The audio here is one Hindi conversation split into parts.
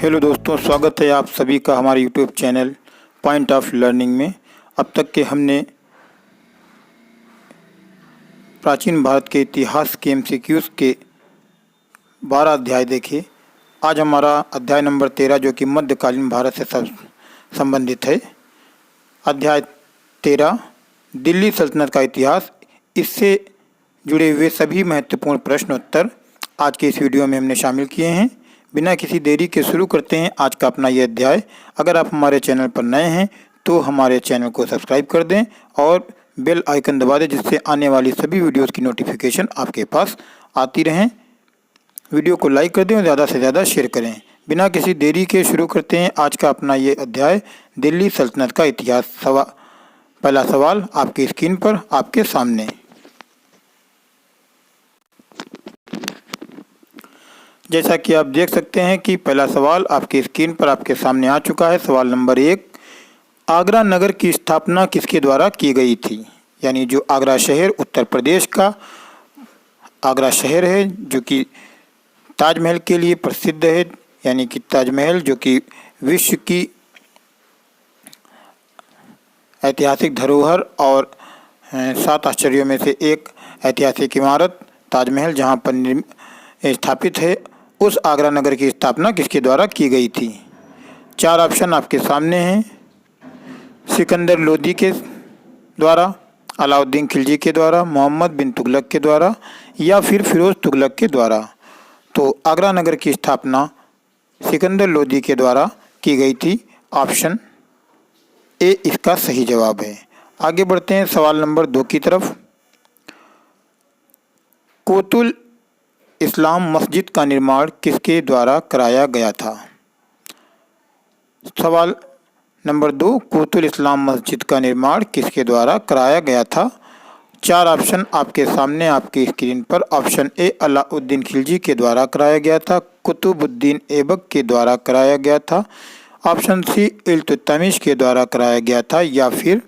हेलो दोस्तों, स्वागत है आप सभी का हमारे YouTube channel point of learning में। अब तक के हमने प्राचीन भारत के इतिहास के एमसीक्यूज़ के 12 अध्याय देखे। आज हमारा अध्याय नंबर 13 जो कि मध्यकालीन भारत से संबंधित है। अध्याय 13 दिल्ली सल्तनत का इतिहास। इससे जुड़े हुए सभी महत्वपूर्ण प्रश्न उत्तर आज के इस वीडियो में हमने शामिल किए हैं। बिना किसी देरी के शुरू करते हैं आज का अपना ये अध्याय। अगर आप हमारे चैनल पर नए हैं तो हमारे चैनल को सब्सक्राइब कर दें और बेल आइकन दबा दें, जिससे आने वाली सभी वीडियोस की नोटिफिकेशन आपके पास आती रहें। वीडियो को लाइक कर दें और ज़्यादा से ज़्यादा शेयर करें। बिना किसी देरी के शुरू करते हैं आज का अपना ये अध्याय दिल्ली सल्तनत का इतिहास। पहला सवाल आपकी स्क्रीन पर आपके सामने। जैसा कि आप देख सकते हैं कि पहला सवाल आपकी स्क्रीन पर आपके सामने आ चुका है। सवाल नंबर 1, आगरा नगर की स्थापना किसके द्वारा की गई थी? यानी जो आगरा शहर उत्तर प्रदेश का आगरा शहर है जो कि ताजमहल के लिए प्रसिद्ध है, यानी कि ताजमहल जो कि विश्व की ऐतिहासिक धरोहर और 7 आश्चर्यों में से एक ऐतिहासिक इमारत ताजमहल जहां पर स्थापित है, उस आगरा नगर की स्थापना किसके द्वारा की गई थी? 4 ऑप्शन आपके सामने हैं। सिकंदर लोदी के द्वारा, अलाउद्दीन खिलजी के द्वारा, मोहम्मद बिन तुगलक के द्वारा या फिर फिरोज तुगलक के द्वारा। तो आगरा नगर की स्थापना सिकंदर लोदी के द्वारा की गई थी। ऑप्शन ए इसका सही जवाब है। आगे बढ़ते हैं सवाल नंबर 2 की तरफ। कोतुल इस्लाम मस्जिद का निर्माण किसके द्वारा कराया गया था? सवाल नंबर 2, कोतुल इस्लाम मस्जिद का निर्माण किसके द्वारा कराया गया था? 4 ऑप्शन आपके सामने आपकी स्क्रीन पर। ऑप्शन ए अलाउद्दीन खिलजी के द्वारा कराया गया था, कुतुबुद्दीन ऐबक के द्वारा कराया गया था, ऑप्शन सी इल्तुतमिश के द्वारा कराया गया था या फिर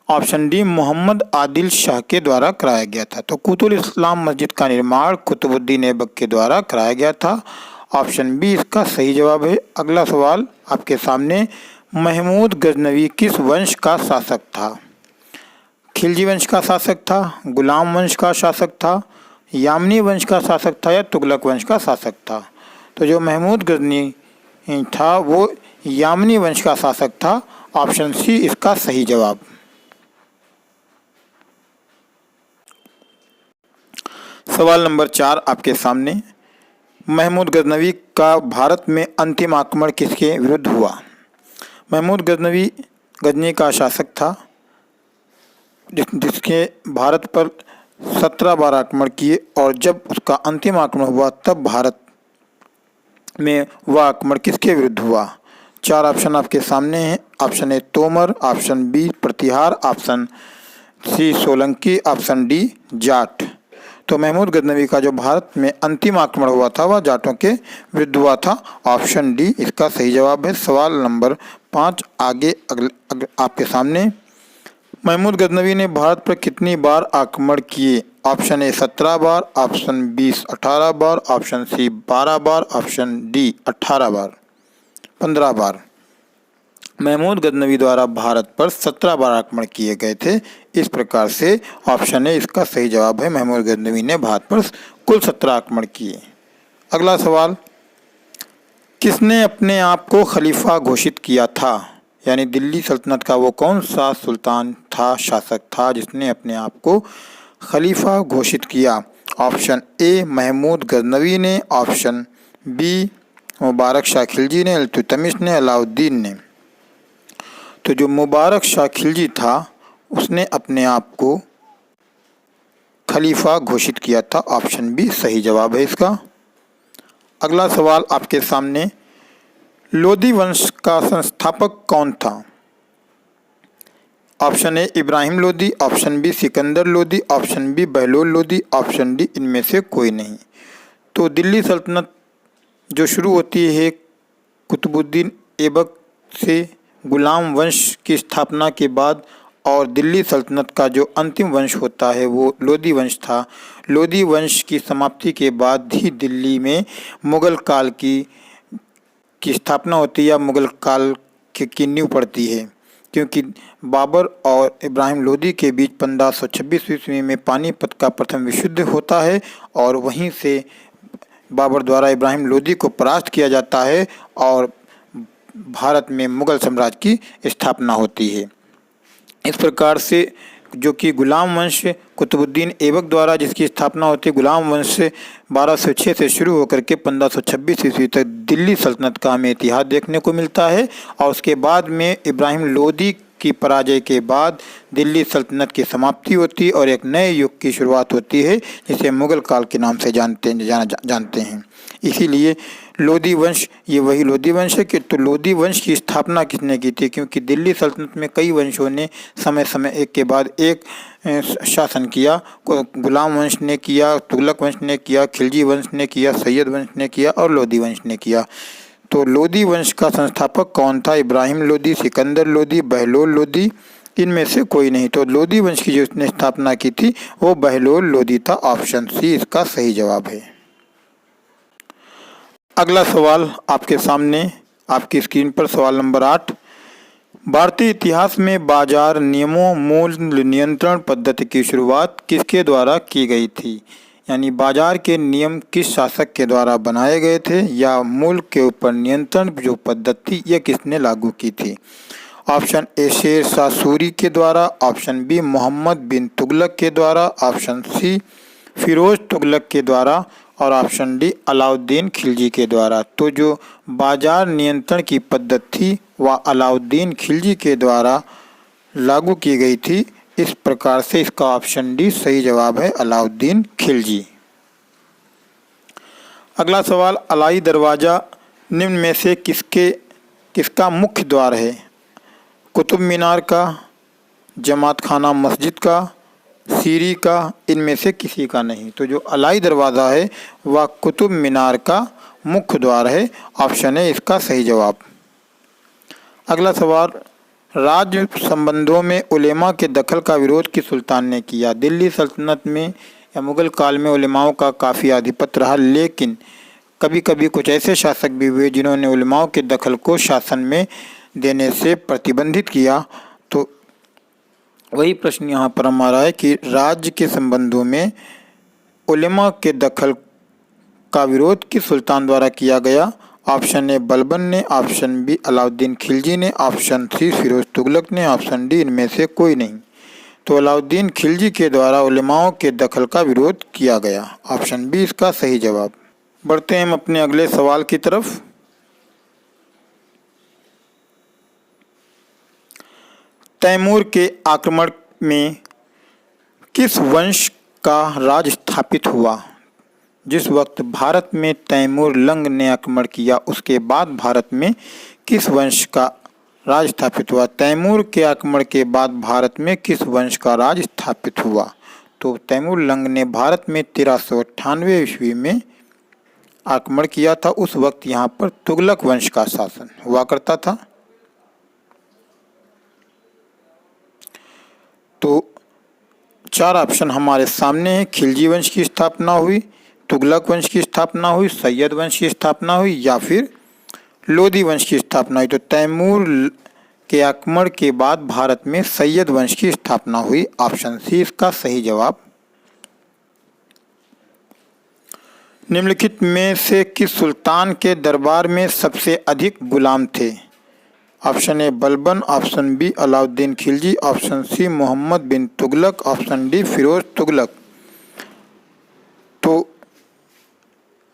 ऑप्शन डी मोहम्मद आदिल शाह के द्वारा कराया गया था। तो कुतुल इस्लाम मस्जिद का निर्माण कुतुबुद्दीन ऐबक के द्वारा कराया गया था। ऑप्शन बी इसका सही जवाब है। अगला सवाल आपके सामने, महमूद गजनवी किस वंश का शासक था? खिलजी वंश का शासक था, गुलाम वंश का शासक था, यामनी वंश का शासक था या तुगलक वंश का शासक था? तो जो महमूद गजनी था वो यामनी वंश का शासक था। ऑप्शन सी इसका सही जवाब। सवाल नंबर 4 आपके सामने, महमूद गजनवी का भारत में अंतिम आक्रमण किसके विरुद्ध हुआ? महमूद गजनी का शासक था जिसके भारत पर 17 बार आक्रमण किए, और जब उसका अंतिम आक्रमण हुआ तब भारत में वह आक्रमण किसके विरुद्ध हुआ? 4 ऑप्शन आपके सामने हैं। Option A Tomar, option B Pratihar, option C Solanki, option D Jat. तो महमूद गजनवी का जो भारत में अंतिम आक्रमण हुआ था वह जाटों के विरुद्ध हुआ था। ऑप्शन डी इसका सही जवाब है। सवाल नंबर 5 आगे आपके सामने, महमूद गजनवी ने भारत पर कितनी बार आक्रमण किए? ऑप्शन ए 17 बार, ऑप्शन बी 18 बार, ऑप्शन सी 12 बार, ऑप्शन डी 18 बार 15 बार। महमूद गजनवी द्वारा भारत पर 17 बार आक्रमण किए गए थे। इस प्रकार से ऑप्शन ए इसका सही जवाब है। महमूद गजनवी ने भारत पर कुल 17 आक्रमण किए। अगला सवाल, किसने अपने आप को खलीफा घोषित किया था? यानी दिल्ली सल्तनत का वो कौन सा सुल्तान था, शासक था जिसने अपने आप को खलीफा घोषित किया? ऑप्शन ए महमूद गजनवी ने, ऑप्शन बी मुबारक शाह खिलजी ने, इल्तुतमिश ने, अलाउद्दीन ने। तो जो मुबारक शाह खिलजी था उसने अपने आप को खलीफा घोषित किया था। ऑप्शन बी सही जवाब है इसका। अगला सवाल आपके सामने, लोदी वंश का संस्थापक कौन था? Option A Ibrahim Lodi, option B Sikandar Lodi, option B Bahlol Lodi, option D इनमें से कोई नहीं। तो दिल्ली सल्तनत जो शुरू होती है कुतुबुद्दीन ऐबक से गुलाम वंश की स्थापना के बाद, और दिल्ली सल्तनत का जो अंतिम वंश होता है वो लोदी वंश था। लोदी वंश की समाप्ति के बाद ही दिल्ली में मुग़ल काल की की स्थापना होती है या मुगल काल की नींव पड़ती है, क्योंकि बाबर और इब्राहिम लोदी के बीच 1526 ईस्वी में पानीपत का प्रथम विश्व युद्ध होता है और वहीं से बाबर द्वारा इब्राहिम लोदी को परास्त किया जाता है और भारत में मुगल साम्राज्य की स्थापना होती है। इस प्रकार से जो कि गुलाम वंश कुतुबुद्दीन ऐबक द्वारा जिसकी स्थापना होती है, गुलाम वंश से 1206 से शुरू होकर के 1526 ईस्वी तक दिल्ली सल्तनत का हमें इतिहास देखने को मिलता है और उसके बाद में इब्राहिम लोदी की पराजय के बाद दिल्ली सल्तनत की समाप्ति होती है और एक नए युग की शुरुआत होती है जिसे मुगल काल के नाम से जानते हैं। इसीलिए लोदी वंश, ये वही लोदी वंश है कि तो लोदी वंश की स्थापना किसने की थी, क्योंकि दिल्ली सल्तनत में कई वंशों ने समय समय एक के बाद एक शासन किया। गुलाम वंश ने किया, तुगलक वंश ने किया, खिलजी वंश ने किया, सैयद वंश ने किया और लोदी वंश ने किया। तो लोदी वंश का संस्थापक कौन था? इब्राहिम लोदी, सिकंदर लोदी, बहलोल लोदी, इनमें से कोई नहीं। तो लोदी वंश की जिसने स्थापना की थी वो बहलोल लोदी था। ऑप्शन सी इसका सही जवाब है। अगला सवाल आपके सामने आपकी स्क्रीन पर सवाल नंबर 8। भारतीय इतिहास में बाजार नियमों मूल्य नियंत्रण पद्धति की शुरुआत किसके द्वारा की गई थी? यानी बाजार के नियम किस शासक के द्वारा बनाए गए थे या मूल्य के ऊपर नियंत्रण जो पद्धति थी यह किसने लागू की थी? ऑप्शन ए शेर शाह सूरी के द्वारा, ऑप्शन बी मोहम्मद बिन तुगलक के द्वारा, ऑप्शन सी फिरोज तुगलक के द्वारा और ऑप्शन डी अलाउद्दीन खिलजी के द्वारा। तो जो बाजार नियंत्रण की पद्धति थी वह अलाउद्दीन खिलजी के द्वारा लागू की गई थी। इस प्रकार से इसका ऑप्शन डी सही जवाब है, अलाउद्दीन खिलजी। अगला सवाल, अलाई दरवाज़ा निम्न में से किसका मुख्य द्वार है? कुतुब मीनार का, जमात खाना मस्जिद का, सीरी का, इनमें से किसी का नहीं। तो जो अलाई दरवाज़ा है वह कुतुब मीनार का मुख्य द्वार है। ऑप्शन है इसका सही जवाब। अगला सवाल, राज्य संबंधों में उलेमा के दखल का विरोध किस सुल्तान ने किया? दिल्ली सल्तनत में या मुगल काल में उलेमाओं का काफ़ी आधिपत्य रहा, लेकिन कभी कभी कुछ ऐसे शासक भी हुए जिन्होंने उलेमाओं के दखल को शासन में देने से प्रतिबंधित किया। तो वही प्रश्न यहाँ पर हमारा है कि राज्य के संबंधों में उलेमा के दखल का विरोध किस सुल्तान द्वारा किया गया? ऑप्शन ए बलबन ने, ऑप्शन बी अलाउद्दीन खिलजी ने, ऑप्शन सी फिरोज तुगलक ने, ऑप्शन डी इनमें से कोई नहीं। तो अलाउद्दीन खिलजी के द्वारा उलेमाओं के दखल का विरोध किया गया। ऑप्शन बी इसका सही जवाब। बढ़ते हैं हम अपने अगले सवाल की तरफ। तैमूर के आक्रमण में किस वंश का राज स्थापित हुआ? जिस वक्त भारत में तैमूर लंग ने आक्रमण किया उसके बाद भारत में किस वंश का राज स्थापित हुआ? तैमूर के आक्रमण के बाद भारत में किस वंश का राज स्थापित हुआ? तो तैमूर लंग ने भारत में 1398 ईस्वी में आक्रमण किया था। उस वक्त यहाँ पर तुगलक वंश का शासन हुआ करता था। तो 4 ऑप्शन हमारे सामने हैं। खिलजी वंश की स्थापना हुई, तुगलक वंश की स्थापना हुई, सैयद वंश की स्थापना हुई या फिर लोदी वंश की स्थापना हुई। तो तैमूर के आक्रमण के बाद भारत में सैयद वंश की स्थापना हुई। ऑप्शन सी इसका सही जवाब। निम्नलिखित में से किस सुल्तान के दरबार में सबसे अधिक गुलाम थे? Option A Balban, option B Alauddin Khilji, option C Mohammad bin Tughlaq, option D Firoz Tughlaq. तो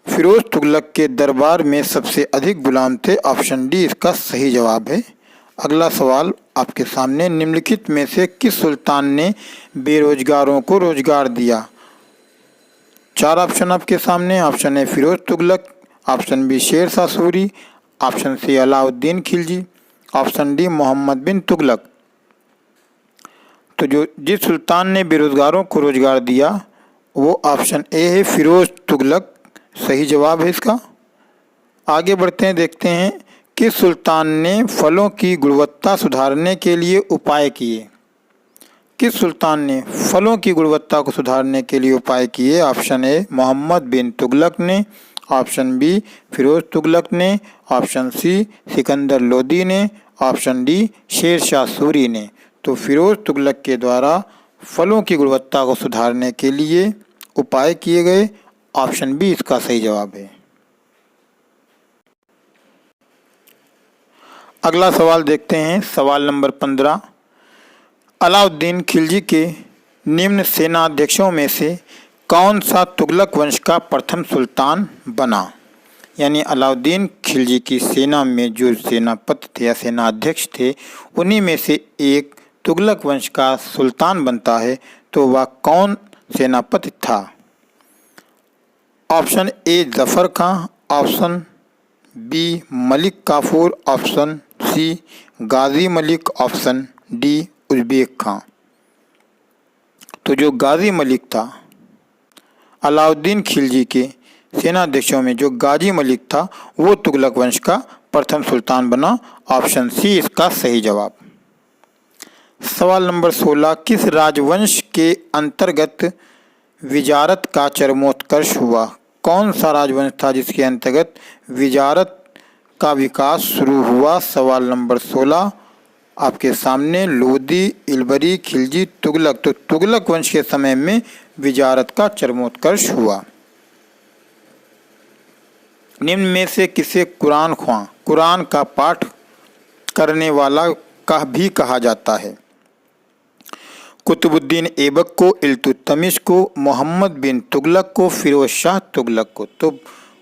फिरोज तुगलक के दरबार में सबसे अधिक गुलाम थे। ऑप्शन डी इसका सही जवाब है। अगला सवाल आपके सामने, निम्नलिखित में से किस सुल्तान ने बेरोजगारों को रोजगार दिया? 4 ऑप्शन आपके सामने। Option A Firoz Tughlaq, option B Sher Shah Suri, option C Alauddin Khilji, option D Muhammad bin Tughlaq. तो जिस सुल्तान ने बेरोजगारों को रोजगार दिया वो ऑप्शन ए है, फिरोज तुगलक, सही जवाब है इसका। आगे बढ़ते हैं, देखते हैं किस सुल्तान ने फलों की गुणवत्ता सुधारने के लिए उपाय किए? किस सुल्तान ने फलों की गुणवत्ता को सुधारने के लिए उपाय किए? ऑप्शन ए मोहम्मद बिन तुगलक ने, ऑप्शन बी फिरोज तुगलक ने, ऑप्शन सी सिकंदर लोदी ने, ऑप्शन डी शेर शाह सूरी ने। तो फिरोज तुगलक के द्वारा फलों की गुणवत्ता को सुधारने के लिए उपाय किए गए, ऑप्शन बी इसका सही जवाब है। अगला सवाल देखते हैं, सवाल नंबर 15। अलाउद्दीन खिलजी के निम्न सेनाध्यक्षों में से कौन सा तुगलक वंश का प्रथम सुल्तान बना? यानी अलाउद्दीन खिलजी की सेना में जो सेनापति थे या सेनाध्यक्ष थे, उन्हीं में से एक तुगलक वंश का सुल्तान बनता है, तो वह कौन सेनापति था? ऑप्शन ए जफर खां, option B Malik Kafur, option C गाजी मलिक, ऑप्शन डी उज़्बेक खां। तो जो गाजी मलिक था, अलाउद्दीन खिलजी के सेनाध्यक्षों में जो गाजी मलिक था, वो तुगलक वंश का प्रथम सुल्तान बना। ऑप्शन सी इसका सही जवाब। सवाल नंबर 16। किस राजवंश के अंतर्गत विजारत का चरमोत्कर्ष हुआ? कौन सा राजवंश था जिसके अंतर्गत विजारत का विकास शुरू हुआ? सवाल नंबर 16 आपके सामने। लोदी, इलबरी, खिलजी, तुगलक। तो तुगलक वंश के समय में विजारत का चरमोत्कर्ष हुआ। निम्न में से किसे कुरान ख्वां, कुरान का पाठ करने वाला का भी कहा जाता है? कुतुबुद्दीन ऐबक को, इल्तुतमिश को, मोहम्मद बिन तुगलक को, फिरोज शाह तुगलक को। तो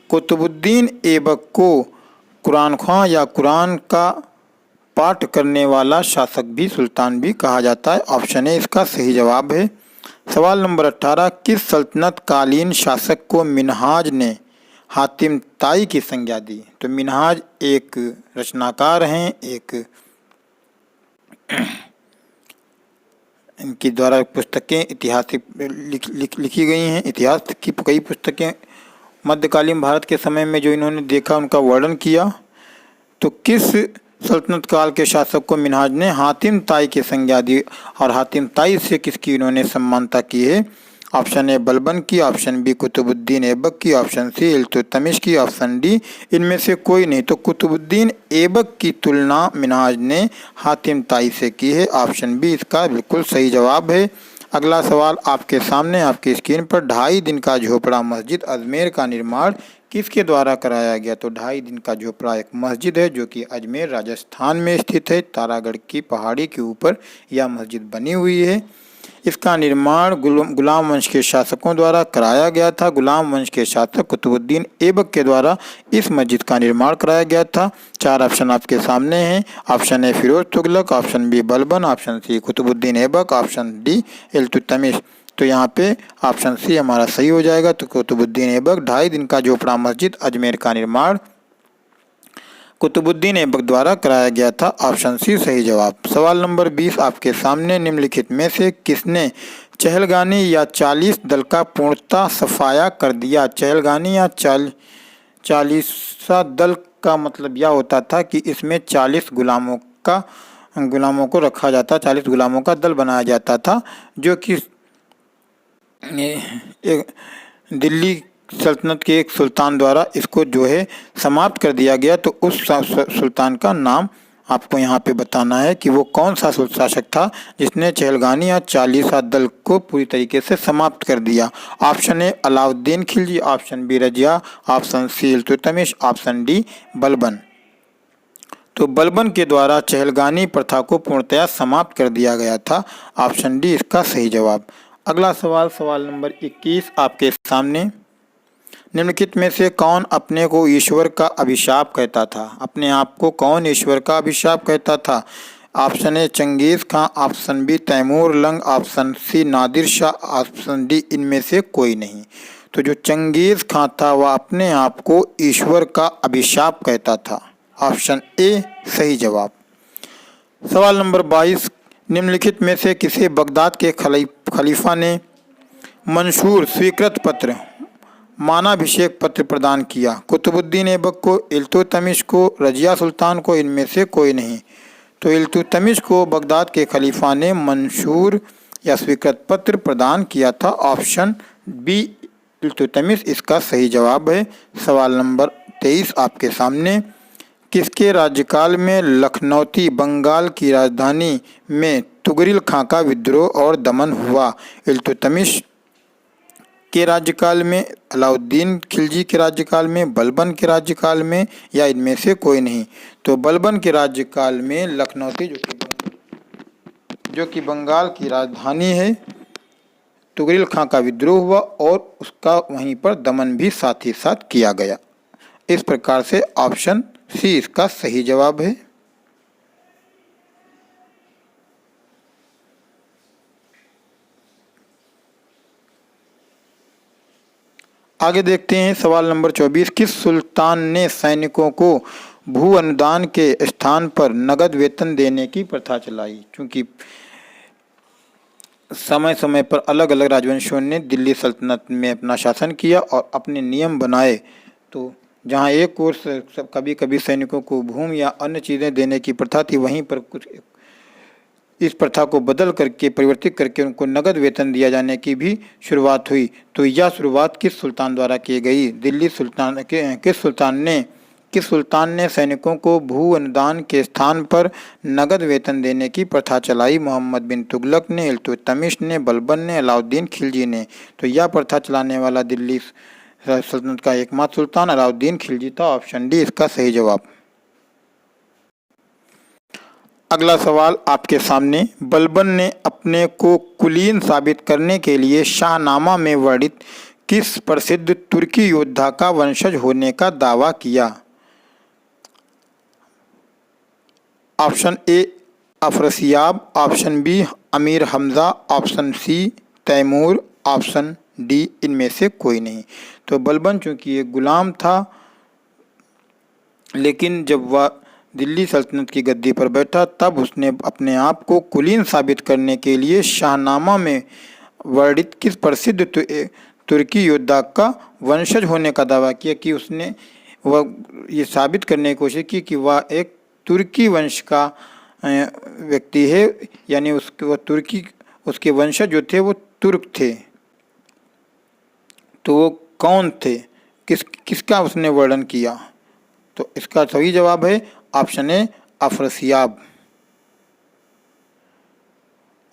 कुतुबुद्दीन ऐबक को कुरान ख्वां या कुरान का पाठ करने वाला शासक भी, सुल्तान भी कहा जाता है। ऑप्शन ए इसका सही जवाब है। सवाल नंबर 18। किस सल्तनत कालीन शासक को मिन्हाज ने हातिम ताई की संज्ञा दी? तो मिन्हाज एक रचनाकार हैं, एक इनकी द्वारा पुस्तकें ऐतिहासिक लिखी गई हैं। इतिहास की कई पुस्तकें मध्यकालीन भारत के समय में जो इन्होंने देखा उनका वर्णन किया। तो किस सल्तनत काल के शासक को मिन्हाज ने हातिम ताई की संज्ञा दी और हातिम ताई से किसकी इन्होंने सम्मानता की है? ऑप्शन ए बलबन की, ऑप्शन बी कुतुबुद्दीन ऐबक की, ऑप्शन सी इल्तुतमिश की, ऑप्शन डी इनमें से कोई नहीं। तो कुतुबुद्दीन ऐबक की तुलना मिन्हाज ने हातिम ताई से की है। ऑप्शन बी इसका बिल्कुल सही जवाब है। अगला सवाल आपके सामने आपकी स्क्रीन पर। 2.5 दिन का झोपड़ा मस्जिद अजमेर का निर्माण किसके द्वारा कराया गया? तो 2.5 दिन का झोपड़ा एक मस्जिद है जो कि अजमेर राजस्थान में स्थित है। तारागढ़ की पहाड़ी के ऊपर यह मस्जिद बनी हुई है। इसका निर्माण गुलाम वंश के शासकों द्वारा कराया गया था। गुलाम वंश के शासक कुतुबुद्दीन ऐबक के द्वारा इस मस्जिद का निर्माण कराया गया था। 4 ऑप्शन आपके सामने हैं। Option A Firoz Tughlaq, option B Balban, option C Qutubuddin Aibak, option D Iltutmish. तो यहाँ पे ऑप्शन सी हमारा सही हो जाएगा। तो कुतुबुद्दीन ऐबक 2.5 दिन का झोपड़ा मस्जिद अजमेर का निर्माण कुतुबुद्दीन ऐबक द्वारा कराया गया था। ऑप्शन सी सही जवाब। सवाल नंबर 20 आपके सामने। निम्नलिखित में से किसने चहलगानी या 40 दल का पूर्णतः सफाया कर दिया? चहलगानी या 40 दल का मतलब यह होता था कि इसमें 40 गुलामों को रखा जाता, 40 गुलामों का दल बनाया जाता था, जो कि एक दिल्ली सल्तनत के एक सुल्तान द्वारा इसको जो है समाप्त कर दिया गया। तो उस सुल्तान का नाम आपको यहाँ पे बताना है कि वो कौन सा शासक था जिसने चहलगानी या 40 दल को पूरी तरीके से समाप्त कर दिया। Option A Alauddin Khilji, option B Razia, option C Iltutmish, option D Balban. तो बलबन के द्वारा चहलगानी प्रथा को पूर्णतया समाप्त कर दिया गया था। ऑप्शन डी इसका सही जवाब। अगला सवाल, सवाल नंबर 21 आपके सामने। निम्नलिखित में से कौन अपने को ईश्वर का अभिशाप कहता था? अपने आप को कौन ईश्वर का अभिशाप कहता था? Option A Changez Khan, option B Timur Lang, option C Nadir Shah, option D इनमें से कोई नहीं। तो जो चंगेज़ खां था वह अपने आप को ईश्वर का अभिशाप कहता था। ऑप्शन ए सही जवाब। सवाल नंबर 22। निम्नलिखित में से किसे बगदाद के खलीफा ने मंशूर स्वीकृत पत्र मानाभिषेक पत्र प्रदान किया? कुतुबुद्दीन ऐबक को, इल्तुतमिश को, रजिया सुल्तान को, इनमें से कोई नहीं। तो इल्तुतमिश को बगदाद के खलीफा ने मंशूर या स्वीकृत पत्र प्रदान किया था। ऑप्शन बी इल्तुतमिश इसका सही जवाब है। सवाल नंबर 23 आपके सामने, किसके राज्यकाल में लखनौती बंगाल की राजधानी में तुगरिल खां का विद्रोह और दमन हुआ? इल्तुतमिश के राज्यकाल में, अलाउद्दीन खिलजी के राज्यकाल में, बलबन के राज्यकाल में, या इनमें से कोई नहीं? तो बलबन के राज्यकाल में लखनौती जो कि बंगाल की राजधानी है, तुगरिल खां का विद्रोह हुआ और उसका वहीं पर दमन भी साथ ही साथ किया गया। इस प्रकार से ऑप्शन सी इसका सही जवाब है। आगे देखते हैं सवाल नंबर 24, किस सुल्तान ने सैनिकों को भू अनुदान के स्थान पर नगद वेतन देने की प्रथा चलाई? क्योंकि समय समय पर अलग अलग राजवंशों ने दिल्ली सल्तनत में अपना शासन किया और अपने नियम बनाए, तो जहां एक ओर कभी कभी सैनिकों को भूमि या अन्य चीज़ें देने की प्रथा थी, वहीं पर कुछ इस प्रथा को बदल करके, परिवर्तित करके उनको नगद वेतन दिया जाने की भी शुरुआत हुई। तो यह शुरुआत किस सुल्तान द्वारा की गई? दिल्ली सुल्तान के किस सुल्तान ने सैनिकों को भू अनुदान के स्थान पर नगद वेतन देने की प्रथा चलाई? मोहम्मद बिन तुगलक ने, इल्तुतमिश ने, बलबन ने, अलाउद्दीन खिलजी ने? तो यह प्रथा चलाने वाला दिल्ली सल्तनत का एकमात्र सुल्तान अलाउद्दीन खिलजी था। ऑप्शन डी इसका सही जवाब। अगला सवाल आपके सामने, बलबन ने अपने को कुलीन साबित करने के लिए शाहनामा में वर्णित किस प्रसिद्ध तुर्की योद्धा का वंशज होने का दावा किया? Option A Afrasiyab, option B Amir Hamza, option C Timur, option D इनमें से कोई नहीं। तो बलबन चूंकि एक गुलाम था, लेकिन जब वह दिल्ली सल्तनत की गद्दी पर बैठा तब उसने अपने आप को कुलीन साबित करने के लिए शाहनामा में वर्णित किस प्रसिद्ध तुर्की योद्धा का वंशज होने का दावा किया कि उसने वह ये साबित करने की कोशिश की कि वह एक तुर्की वंश का व्यक्ति है, यानी उसके वंशज जो थे वो तुर्क थे। तो वो कौन थे, किसका उसने वर्णन किया? तो इसका सही जवाब है ऑप्शन ए अफरसियाब।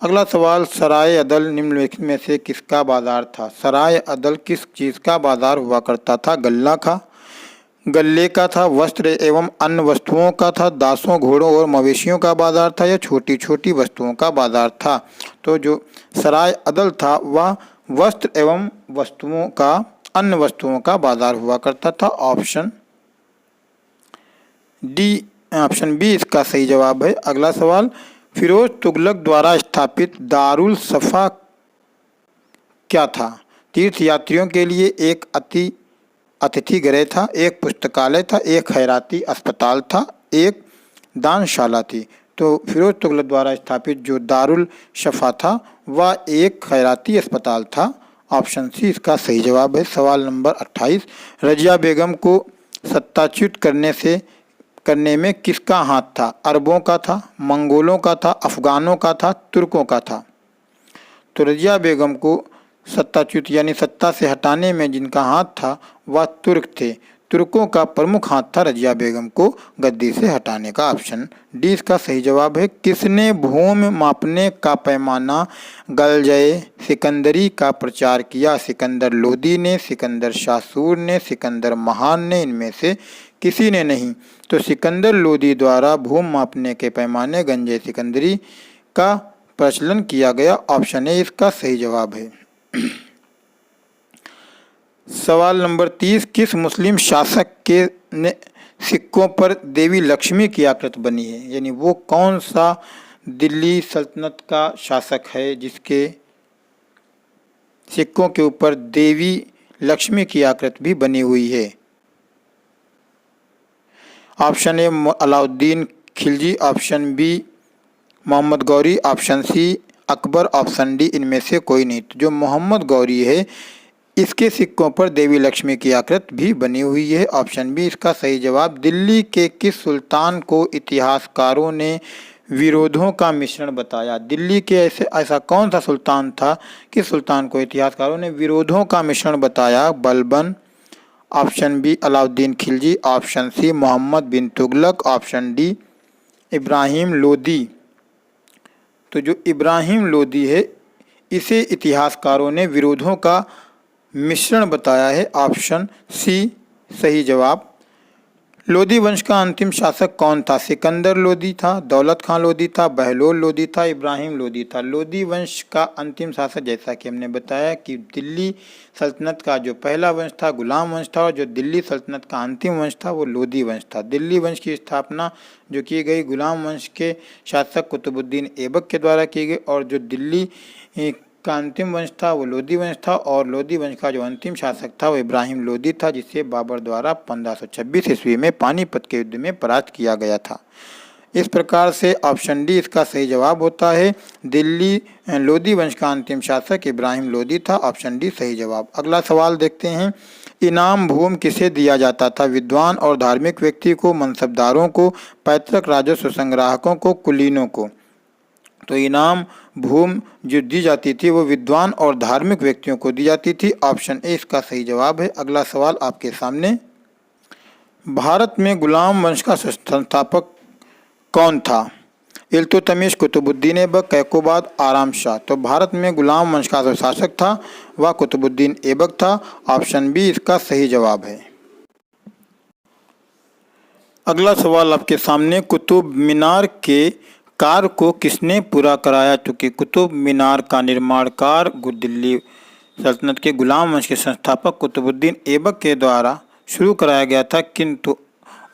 अगला सवाल, सराय अदल निम्नलिखित में से किसका बाजार था? सराय अदल किस चीज़ का बाजार हुआ करता था? गल्ले का था, वस्त्र एवं अन्य वस्तुओं का था, दासों, घोड़ों और मवेशियों का बाजार था, या छोटी छोटी वस्तुओं का बाजार था? तो जो सराय अदल था वह वस्त्र एवं अन्य वस्तुओं का बाजार हुआ करता था। ऑप्शन बी इसका सही जवाब है। अगला सवाल, फिरोज तुगलक द्वारा स्थापित दारुल सफा क्या था? तीर्थयात्रियों के लिए एक अतिथि गृह था, एक पुस्तकालय था, एक खैराती अस्पताल था, एक दानशाला थी? तो फिरोज तुगलक द्वारा स्थापित जो दारुल शफा था वह एक खैराती अस्पताल था। ऑप्शन सी इसका सही जवाब है। सवाल नंबर 28, रजिया बेगम को सत्ताच्युत करने में किसका हाथ था? अरबों का था, मंगोलों का था, अफगानों का था, तुर्कों का था? तो रजिया बेगम को सत्ताच्युत यानी सत्ता से हटाने में जिनका हाथ था वह तुर्क थे। तुर्कों का प्रमुख हाथ था रजिया बेगम को गद्दी से हटाने का। ऑप्शन डी इसका सही जवाब है। किसने भूमि मापने का पैमाना गलजय सिकंदरी का प्रचार किया? सिकंदर लोदी ने, सिकंदर शाह सूर ने, सिकंदर महान ने? इनमें से किसी ने नहीं। तो सिकंदर लोदी द्वारा भूमि मापने के पैमाने गंजे सिकंदरी का प्रचलन किया गया। ऑप्शन ए इसका सही जवाब है। सवाल नंबर 30, किस मुस्लिम शासक के ने सिक्कों पर देवी लक्ष्मी की आकृति बनी है? यानी वो कौन सा दिल्ली सल्तनत का शासक है जिसके सिक्कों के ऊपर देवी लक्ष्मी की आकृति भी बनी हुई है? Option A Alauddin Khilji, option B Mohammad Ghori, option C Akbar, option D इनमें से कोई नहीं। तो जो मोहम्मद गौरी है इसके सिक्कों पर देवी लक्ष्मी की आकृति भी बनी हुई है। ऑप्शन बी इसका सही जवाब। दिल्ली के किस सुल्तान को इतिहासकारों ने विरोधों का मिश्रण बताया। दिल्ली के ऐसा कौन सा सुल्तान था कि सुल्तान को इतिहासकारों ने विरोधों का मिश्रण बताया? Balban, option B Alauddin Khilji, option C Mohammad bin Tughlaq, option D Ibrahim Lodi. तो जो इब्राहिम लोदी है इसे इतिहासकारों ने विरोधों का मिश्रण बताया है। ऑप्शन सी सही जवाब। लोदी वंश का अंतिम शासक कौन था? सिकंदर लोदी था, दौलत खां लोदी था, बहलोल लोदी था, इब्राहिम लोदी था। लोदी वंश का अंतिम शासक, जैसा कि हमने बताया कि दिल्ली सल्तनत का जो पहला वंश था गुलाम वंश था, और जो दिल्ली सल्तनत का अंतिम वंश था वो लोदी वंश था। दिल्ली वंश की स्थापना जो की गई गुलाम वंश के शासक कुतुबुद्दीन ऐबक के द्वारा की गई, और जो दिल्ली का अंतिम वंश था वो लोदी वंश था, और लोदी वंश का जो अंतिम शासक था वो इब्राहिम लोदी था, जिसे बाबर द्वारा 1526 ईस्वी में पानीपत के युद्ध में परास्त किया गया था। इस प्रकार से ऑप्शन डी इसका सही जवाब होता है। दिल्ली लोदी वंश का अंतिम शासक इब्राहिम लोदी था। ऑप्शन डी सही जवाब। अगला सवाल देखते हैं। इनाम भूमि किसे दिया जाता था? विद्वान और धार्मिक व्यक्ति को, मनसबदारों को, पैतृक राजस्व संग्राहकों को, कुलीनों को। तो इनाम भूमि जो दी जाती थी वो विद्वान और धार्मिक व्यक्तियों को दी जाती थी। ऑप्शन ए इसका सही जवाब है। अगला सवाल आपके सामने। भारत में गुलाम वंश का संस्थापक कौन था? इल्तुतमिश, कुतुबुद्दीन ऐबक, कैकोबाद, आराम शाह। तो भारत में गुलाम वंश का जो शासक था वह कुतुबुद्दीन ऐबक था। ऑप्शन बी इसका सही जवाब है। अगला सवाल आपके सामने। कुतुब मीनार के कार्य को किसने पूरा कराया? चूँकि कुतुब मीनार का निर्माण कार्य दिल्ली सल्तनत के गुलाम वंश के संस्थापक कुतुबुद्दीन ऐबक के द्वारा शुरू कराया गया था, किंतु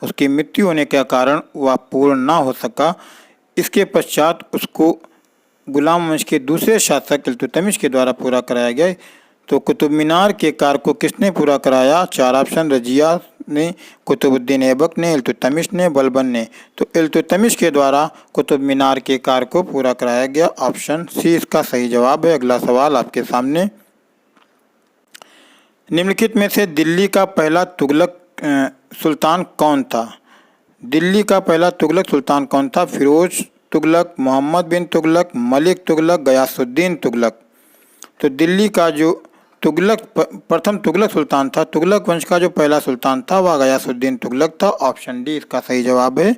उसकी मृत्यु होने के कारण वह पूर्ण ना हो सका। इसके पश्चात उसको गुलाम वंश के दूसरे शासक इल्तुतमिश के द्वारा पूरा कराया गया। तो कुतुब मीनार के कार्य को किसने पूरा कराया? चार ऑप्शन। रजिया ने, कुतुबुद्दीन ऐबक ने, इल्तुतमिश ने, बलबन ने। तो इल्तुतमिश के द्वारा कुतुब मीनार के कार्य को पूरा कराया गया। ऑप्शन सी इसका सही जवाब है। अगला सवाल आपके सामने। निम्नलिखित में से दिल्ली का पहला तुगलक सुल्तान कौन था? दिल्ली का पहला तुगलक सुल्तान कौन था? फिरोज तुगलक, मोहम्मद बिन तुगलक, मलिक तुगलक, गयासुद्दीन तुगलक। तो दिल्ली का जो प्रथम तुगलक सुल्तान था, तुगलक वंश का जो पहला सुल्तान था वह गयासुद्दीन तुगलक था। ऑप्शन डी इसका सही जवाब है।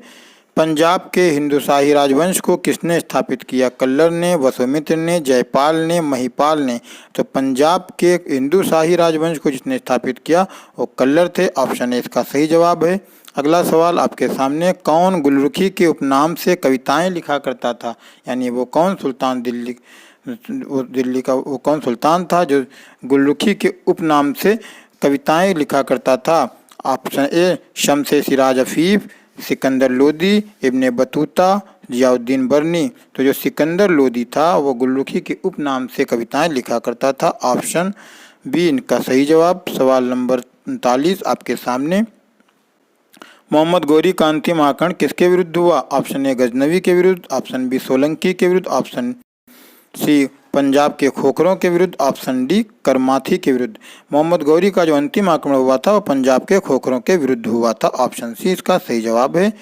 पंजाब के हिंदुशाही राजवंश को किसने स्थापित किया? कल्लर ने, वसुमित्र ने, जयपाल ने, महिपाल ने। तो पंजाब के हिंदुशाही राजवंश को जिसने स्थापित किया वो कल्लर थे। ऑप्शन ए इसका सही जवाब है। अगला सवाल आपके सामने। कौन गुलरुखी के उपनाम से कविताएं लिखा करता था? यानी वो कौन सुल्तान दिल्ली का वो कौन सुल्तान था जो गुलरुखी के उपनाम से कविताएं लिखा करता था? Option A Shams Siraj Afif, Sikandar Lodi, Ibn Battuta, Ziauddin Barani. तो जो सिकंदर लोदी था वो गुलरुखी के उपनाम से कविताएं लिखा करता था। ऑप्शन बी इनका सही जवाब। सवाल नंबर 39 आपके सामने। मोहम्मद गौरी का अंतिम आक्रमण किसके विरुद्ध हुआ? ऑप्शन ए गजनवी के विरुद्ध, ऑप्शन बी सोलंकी के विरुद्ध, ऑप्शन सी पंजाब के खोखरों के विरुद्ध, ऑप्शन डी करमाथी के विरुद्ध। मोहम्मद गौरी का जो अंतिम आक्रमण हुआ था वो पंजाब के खोखरों के विरुद्ध हुआ था। ऑप्शन सी इसका सही जवाब है।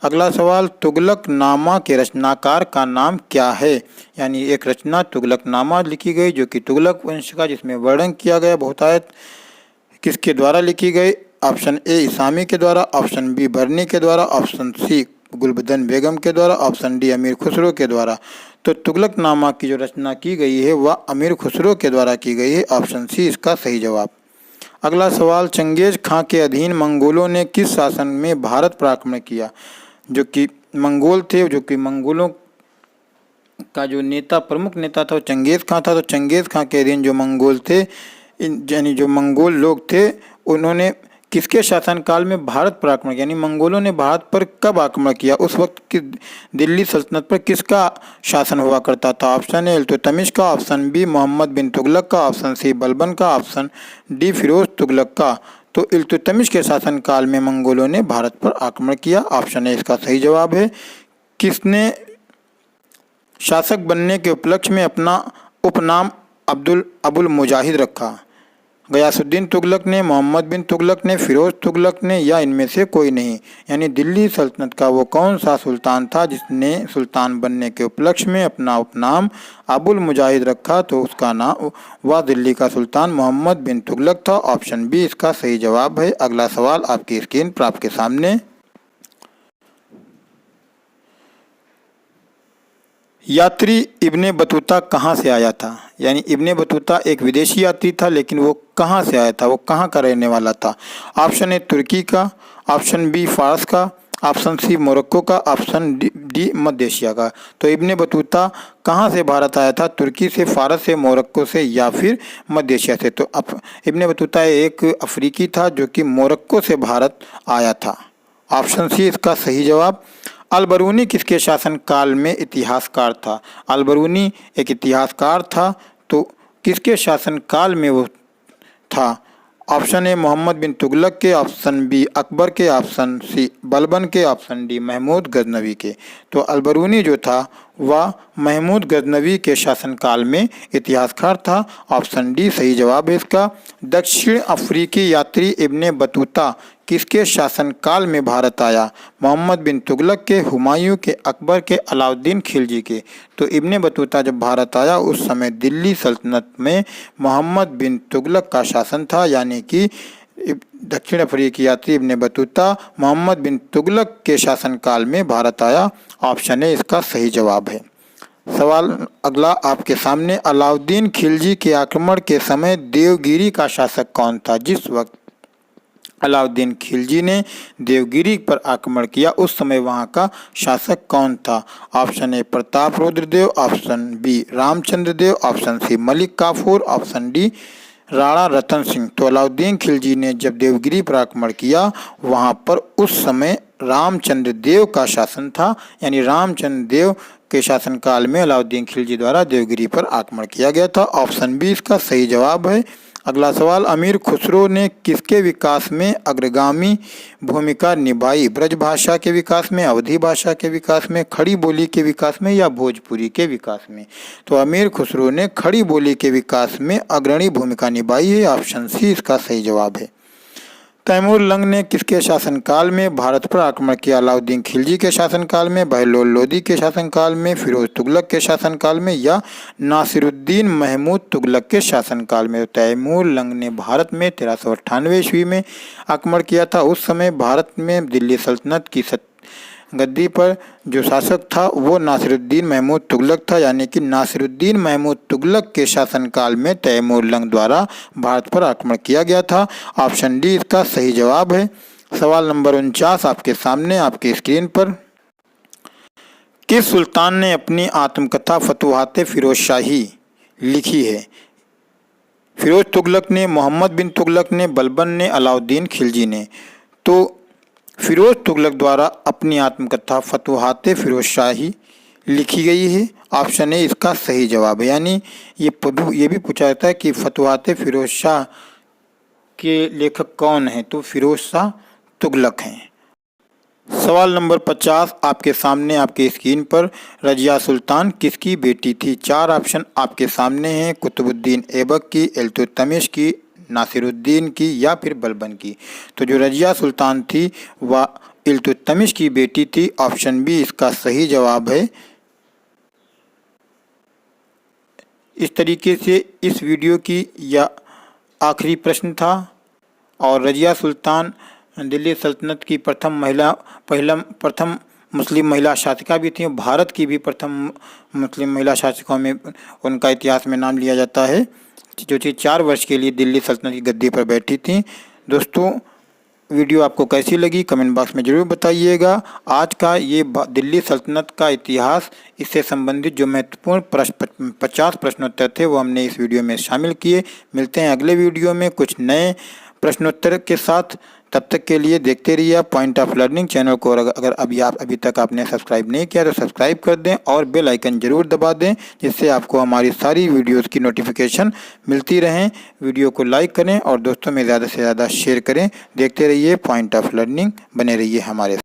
अगला सवाल। तुगलकनामा के रचनाकार का नाम क्या है? यानी एक रचना तुगलकनामा लिखी गई जो कि तुगलक वंश का, जिसमें वर्णन किया गया बहुतायत, किसके द्वारा लिखी गई? ऑप्शन ए इसामी के द्वारा, ऑप्शन बी बर्नी के द्वारा, ऑप्शन सी गुलबदन बेगम के द्वारा, ऑप्शन डी अमीर खुसरो के द्वारा। तो तुगलकनामा की जो रचना की गई है वह अमीर खुसरो के द्वारा की गई है। ऑप्शन सी इसका सही जवाब। अगला सवाल। चंगेज खां के अधीन मंगोलों ने किस शासन में भारत पर आक्रमण किया? जो कि मंगोल थे, जो कि मंगोलों का जो नेता, प्रमुख नेता था वो चंगेज खां था। तो चंगेज खां के अधीन जो मंगोल थे, यानी जो मंगोल लोग थे, उन्होंने किसके शासनकाल में भारत पर आक्रमण किया? यानी मंगोलों ने भारत पर कब आक्रमण किया? उस वक्त की दिल्ली सल्तनत पर किसका शासन हुआ करता था? ऑप्शन ए इल्तुतमिश का, ऑप्शन बी मोहम्मद बिन तुगलक का, ऑप्शन सी बलबन का, ऑप्शन डी फिरोज तुगलक का। तो इल्तुतमिश के शासनकाल में मंगोलों ने भारत पर आक्रमण किया। ऑप्शन ए इसका सही जवाब है। किसने शासक बनने के उपलक्ष्य में अपना उपनाम अबुल मुजाहिद रखा? गयासुद्दीन तुगलक ने, मोहम्मद बिन तुगलक ने, फिरोज तुगलक ने, या इनमें से कोई नहीं। यानी दिल्ली सल्तनत का वो कौन सा सुल्तान था जिसने सुल्तान बनने के उपलक्ष्य में अपना उपनाम अबुल मुजाहिद रखा? तो उसका नाम वह दिल्ली का सुल्तान मोहम्मद बिन तुगलक था। ऑप्शन बी इसका सही जवाब है। अगला सवाल आपकी स्क्रीन पर आपके सामने। यात्री इब्ने बतूता कहाँ से आया था? यानी इब्ने बतूता एक विदेशी यात्री था, लेकिन वो कहाँ से आया था, वो कहाँ का रहने वाला था? ऑप्शन ए तुर्की का, ऑप्शन बी फारस का, ऑप्शन सी मोरक्को का, ऑप्शन डी मध्य एशिया का। तो इब्ने बतूता कहाँ से भारत आया था? तुर्की से, फारस से, मोरक्को से, या फिर मध्य एशिया से? तो इब्ने बतूता एक अफ्रीकी था जो कि मोरक्को से भारत आया था। ऑप्शन सी इसका सही जवाब। अलबरूनी किसके शासनकाल में इतिहासकार था? अलबरूनी एक इतिहासकार था, तो किसके शासनकाल में वो था? ऑप्शन ए मोहम्मद बिन तुगलक के, ऑप्शन बी अकबर के, ऑप्शन सी बलबन के, ऑप्शन डी महमूद गजनवी के। तो अलबरूनी जो था वह महमूद गजनवी के शासनकाल में इतिहासकार था। ऑप्शन डी सही जवाब है इसका। दक्षिण अफ्रीकी यात्री इब्ने बतूता किसके शासनकाल में भारत आया? मोहम्मद बिन तुगलक के, हुमायूं के, अकबर के, अलाउद्दीन खिलजी के। तो इब्ने बतूता जब भारत आया उस समय दिल्ली सल्तनत में मोहम्मद बिन तुगलक का शासन था। यानी कि दक्षिण अफ्रीकी यात्री इब्ने बतूता मोहम्मद बिन तुगलक के शासनकाल में भारत आया। ऑप्शन ए इसका सही जवाब है। सवाल अगला आपके सामने। अलाउद्दीन खिलजी के आक्रमण के समय देवगिरी का शासक कौन था? जिस वक्त अलाउद्दीन खिलजी ने देवगिरी पर आक्रमण किया उस समय वहां का शासक कौन था? Option A Pratap Rudra Dev, option B Ramchandra Dev, option C Malik Kafur, option D Rana Ratan Singh. तो अलाउद्दीन खिलजी ने जब देवगिरी पर आक्रमण किया वहां पर उस समय रामचंद्र देव का शासन था। यानी रामचंद्र देव के शासनकाल में अलाउद्दीन खिलजी द्वारा देवगिरी पर आक्रमण किया गया था। ऑप्शन बी इसका सही जवाब है। अगला सवाल। अमीर खुसरो ने किसके विकास में अग्रगामी भूमिका निभाई? ब्रजभाषा के विकास में, अवधी भाषा के विकास में, खड़ी बोली के विकास में, या भोजपुरी के विकास में? तो अमीर खुसरो ने खड़ी बोली के विकास में अग्रणी भूमिका निभाई है। ऑप्शन सी इसका सही जवाब है। तैमूर लंग ने किसके शासनकाल में भारत पर आक्रमण किया? अलाउद्दीन खिलजी के शासनकाल में, बहलोल लोदी के शासनकाल में, फिरोज तुगलक के शासनकाल में, या नासिरुद्दीन महमूद तुगलक के शासनकाल में? तैमूर लंग ने भारत में 1398 ईस्वी में आक्रमण किया था। उस समय भारत में दिल्ली सल्तनत की गद्दी पर जो शासक था वो नासिरुद्दीन महमूद तुगलक था। यानी कि नासिरुद्दीन महमूद तुगलक के शासनकाल में तैमूर लंग द्वारा भारत पर आक्रमण किया गया था। ऑप्शन डी इसका सही जवाब है। सवाल नंबर 49 आपके सामने आपकी स्क्रीन पर। किस सुल्तान ने अपनी आत्मकथा फतुहाते फिरोजशाही लिखी है? फिरोज तुगलक ने, मोहम्मद बिन तुगलक ने, बलबन ने, अलाउद्दीन खिलजी ने। तो फिरोज तुगलक द्वारा अपनी आत्मकथा फतुहाते फिरोजशाही लिखी गई है। ऑप्शन ए इसका सही जवाब है। यानी ये भी पूछा जाता है कि फतुहाते फिरोज शाह के लेखक कौन हैं? तो फिरोज शाह तुगलक हैं। सवाल नंबर 50 आपके सामने आपके स्क्रीन पर। रजिया सुल्तान किसकी बेटी थी? 4 ऑप्शन आपके सामने हैं। कुतुबुद्दीन ऐबक की, इल्तुतमिश की, नासिरुद्दीन की, या फिर बलबन की। तो जो रजिया सुल्तान थी वह इल्तुतमिश की बेटी थी। ऑप्शन बी इसका सही जवाब है। इस तरीके से इस वीडियो की यह आखिरी प्रश्न था। और रजिया सुल्तान दिल्ली सल्तनत की प्रथम मुस्लिम महिला शासिका भी थी। भारत की भी प्रथम मुस्लिम महिला शासिकाओं में उनका इतिहास में नाम लिया जाता है, जो कि 4 वर्ष के लिए दिल्ली सल्तनत की गद्दी पर बैठी थी। दोस्तों वीडियो आपको कैसी लगी कमेंट बॉक्स में ज़रूर बताइएगा। आज का ये दिल्ली सल्तनत का इतिहास, इससे संबंधित जो महत्वपूर्ण 50 प्रश्नोत्तर थे वो हमने इस वीडियो में शामिल किए। मिलते हैं अगले वीडियो में कुछ नए प्रश्नोत्तर के साथ। तब तक के लिए देखते रहिए पॉइंट ऑफ लर्निंग चैनल को। अगर अभी तक आपने सब्सक्राइब नहीं किया तो सब्सक्राइब कर दें और बेल आइकन जरूर दबा दें, जिससे आपको हमारी सारी वीडियोस की नोटिफिकेशन मिलती रहें। वीडियो को लाइक करें और दोस्तों में ज़्यादा से ज़्यादा शेयर करें। देखते रहिए पॉइंट ऑफ लर्निंग, बने रहिए हमारे साथ।